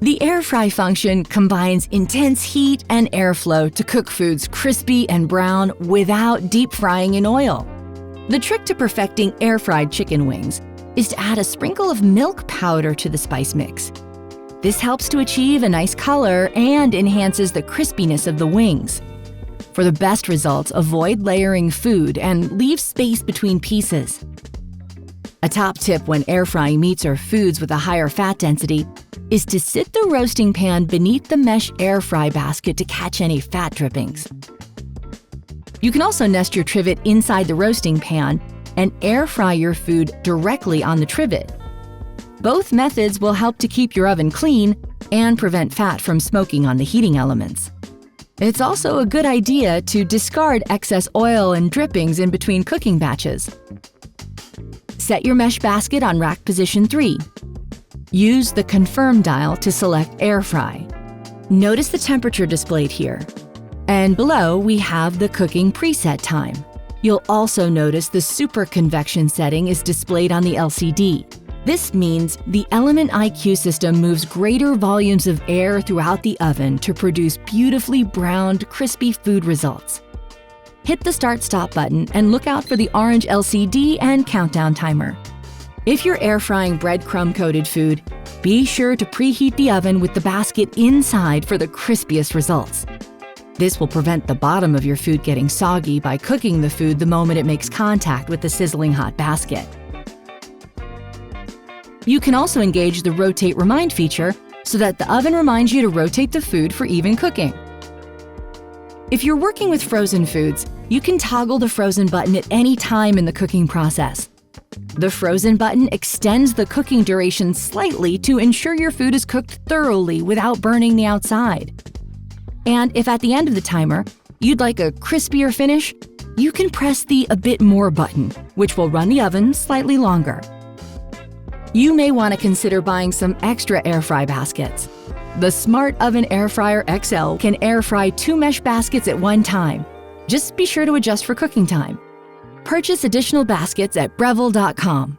The air fry function combines intense heat and airflow to cook foods crispy and brown without deep frying in oil. The trick to perfecting air-fried chicken wings is to add a sprinkle of milk powder to the spice mix. This helps to achieve a nice color and enhances the crispiness of the wings. For the best results, avoid layering food and leave space between pieces. A top tip when air frying meats or foods with a higher fat density is to sit the roasting pan beneath the mesh air fry basket to catch any fat drippings. You can also nest your trivet inside the roasting pan and air fry your food directly on the trivet. Both methods will help to keep your oven clean and prevent fat from smoking on the heating elements. It's also a good idea to discard excess oil and drippings in between cooking batches. Set your mesh basket on rack position 3. Use the confirm dial to select air fry. Notice the temperature displayed here. And below, we have the cooking preset time. You'll also notice the super convection setting is displayed on the LCD. This means the Element IQ system moves greater volumes of air throughout the oven to produce beautifully browned, crispy food results. Hit the Start/Stop button and look out for the orange LCD and countdown timer. If you're air frying breadcrumb-coated food, be sure to preheat the oven with the basket inside for the crispiest results. This will prevent the bottom of your food getting soggy by cooking the food the moment it makes contact with the sizzling hot basket. You can also engage the Rotate Remind feature so that the oven reminds you to rotate the food for even cooking. If you're working with frozen foods, you can toggle the frozen button at any time in the cooking process. The frozen button extends the cooking duration slightly to ensure your food is cooked thoroughly without burning the outside. And if at the end of the timer, you'd like a crispier finish, you can press the A Bit More button, which will run the oven slightly longer. You may want to consider buying some extra air fry baskets. The Smart Oven Air Fryer XL can air fry 2 mesh baskets at one time. Just be sure to adjust for cooking time. Purchase additional baskets at Breville.com.